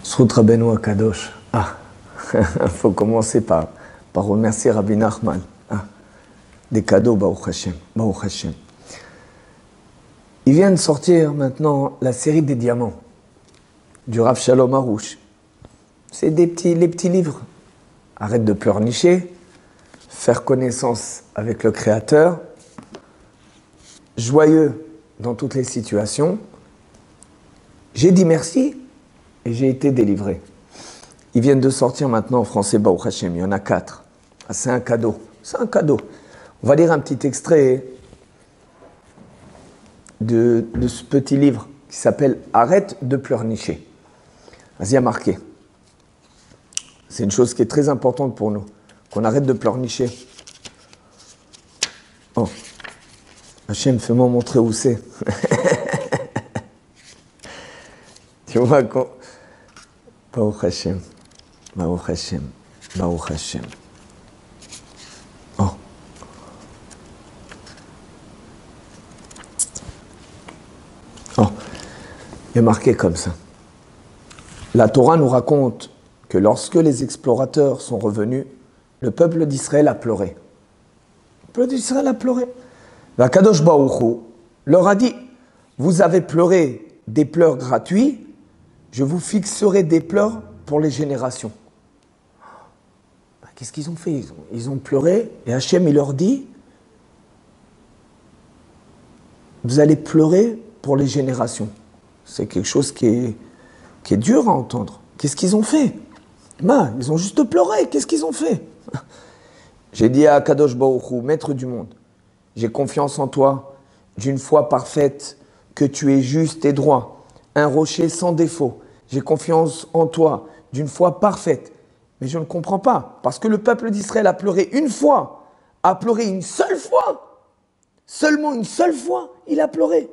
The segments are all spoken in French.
Zchut Rabbeinu Akadosh. Il faut commencer par remercier Rabbi Nachman. Des cadeaux, Baruch Hashem. Baruch Hashem. Il vient de sortir maintenant la série des diamants du Rav Shalom Aroush. C'est les petits livres. Arrête de pleurnicher, faire connaissance avec le Créateur, joyeux dans toutes les situations. J'ai dit merci et j'ai été délivré. Ils viennent de sortir maintenant en français, Baruch Hashem. Il y en a 4. C'est un cadeau. C'est un cadeau. On va lire un petit extrait de ce petit livre qui s'appelle « Arrête de pleurnicher ». Vas-y, il y a marqué. C'est une chose qui est très importante pour nous, qu'on arrête de pleurnicher. Oh, Hachem, fais-moi montrer où c'est. Tu vois quand... Baruch Hashem, Baruch Hashem, Baruch Hashem. Oh. Oh, il est marqué comme ça. La Torah nous raconte que lorsque les explorateurs sont revenus, le peuple d'Israël a pleuré. Le peuple d'Israël a pleuré. La Kadosh Baruch Hu leur a dit, vous avez pleuré des pleurs gratuits, je vous fixerai des pleurs pour les générations. Qu'est-ce qu'ils ont fait? Ils ont pleuré et Hachem il leur dit, vous allez pleurer pour les générations. C'est quelque chose qui est dur à entendre. Qu'est-ce qu'ils ont fait? Ils ont juste pleuré. Qu'est-ce qu'ils ont fait? J'ai dit à Kadosh Baruch Hu, maître du monde, j'ai confiance en toi, d'une foi parfaite, que tu es juste et droit, un rocher sans défaut. J'ai confiance en toi, d'une foi parfaite. Mais je ne comprends pas, parce que le peuple d'Israël a pleuré une fois, a pleuré une seule fois, seulement une seule fois, il a pleuré.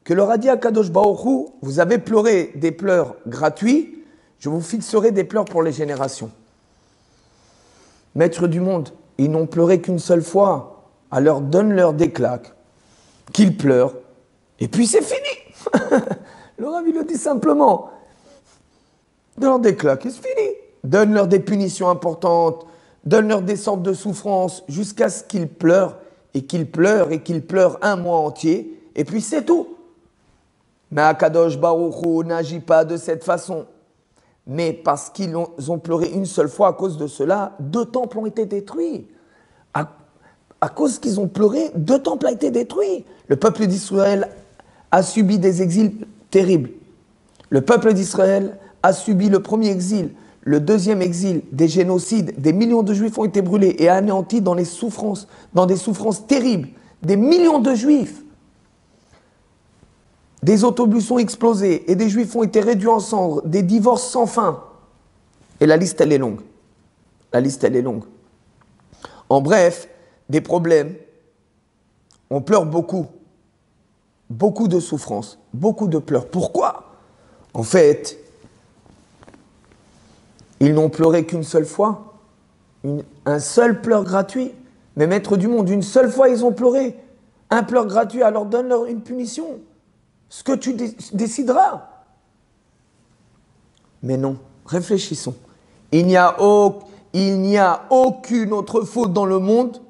Que leur a dit à Kadosh Baruch Hu, vous avez pleuré des pleurs gratuits, je vous fixerai des pleurs pour les générations. Maître du monde, ils n'ont pleuré qu'une seule fois. Alors donne-leur des claques, qu'ils pleurent, et puis c'est fini. Le Rav, il le dit simplement. Donne-leur des claques et c'est fini. Donne-leur des punitions importantes, donne-leur des sortes de souffrances, jusqu'à ce qu'ils pleurent, et qu'ils pleurent, et qu'ils pleurent un mois entier, et puis c'est tout. Mais Akadosh Baruch Hu n'agit pas de cette façon. Mais parce qu'ils ont pleuré une seule fois, à cause de cela, 2 temples ont été détruits. À cause qu'ils ont pleuré, 2 temples ont été détruits. Le peuple d'Israël a subi des exils terribles. Le peuple d'Israël a subi le premier exil, le deuxième exil, des génocides. Des millions de Juifs ont été brûlés et anéantis dans des souffrances terribles. Des millions de Juifs. Des autobus ont explosé et des Juifs ont été réduits en cendres, des divorces sans fin. Et la liste, elle est longue. La liste, elle est longue. En bref, des problèmes. On pleure beaucoup. Beaucoup de souffrances, beaucoup de pleurs. Pourquoi? En fait, ils n'ont pleuré qu'une seule fois. Un seul pleur gratuit. Mais maître du monde, une seule fois, ils ont pleuré. Un pleur gratuit, alors donne-leur une punition. Ce que tu décideras. Mais non, réfléchissons. Il n'y a aucune autre faute dans le monde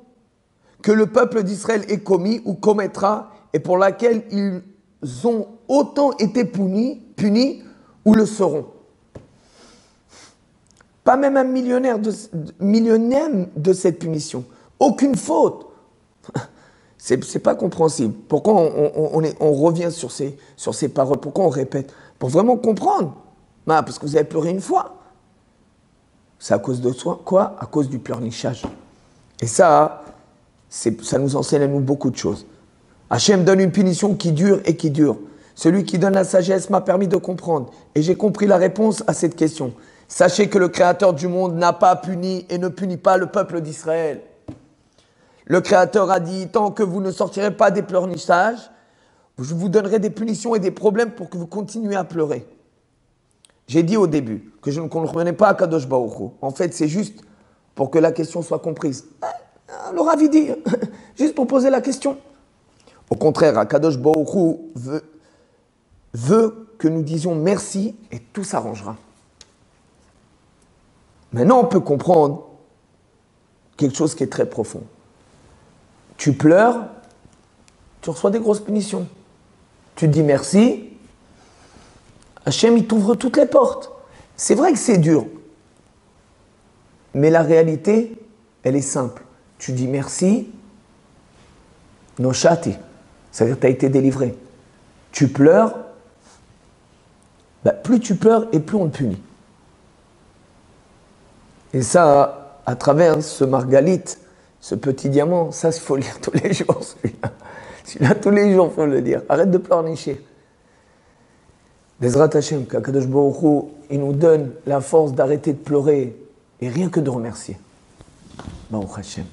que le peuple d'Israël ait commis ou commettra et pour laquelle ils ont autant été punis ou le seront. Pas même un millionième de cette punition. Aucune faute. C'est pas compréhensible. Pourquoi on revient sur ces paroles? Pourquoi on répète? Pour vraiment comprendre. Parce que vous avez pleuré une fois. C'est à cause de quoi? À cause du pleurnichage. Et ça nous enseigne à nous beaucoup de choses. Hachem donne une punition qui dure et qui dure. Celui qui donne la sagesse m'a permis de comprendre. Et j'ai compris la réponse à cette question. Sachez que le Créateur du monde n'a pas puni et ne punit pas le peuple d'Israël. Le Créateur a dit, tant que vous ne sortirez pas des pleurnichages, je vous donnerai des punitions et des problèmes pour que vous continuiez à pleurer. J'ai dit au début que je ne comprenais pas Kadosh Baruch Hu. En fait, c'est juste pour que la question soit comprise. Le Rav dit, juste pour poser la question. Au contraire, Kadosh Baruch Hu veut que nous disions merci et tout s'arrangera. Maintenant, on peut comprendre quelque chose qui est très profond. Tu pleures, tu reçois des grosses punitions. Tu te dis merci, Hachem, il t'ouvre toutes les portes. C'est vrai que c'est dur, mais la réalité, elle est simple. Tu dis merci, noshati, c'est-à-dire que tu as été délivré. Tu pleures, plus tu pleures et plus on te punit. Et ça, à travers ce margalite, ce petit diamant, ça, il faut le lire tous les jours, celui-là. Celui-là, tous les jours, il faut le dire. Arrête de pleurnicher. Bezrat Hashem, qu'Akadosh Baruch Hu, il nous donne la force d'arrêter de pleurer et rien que de remercier. Baruch Hashem.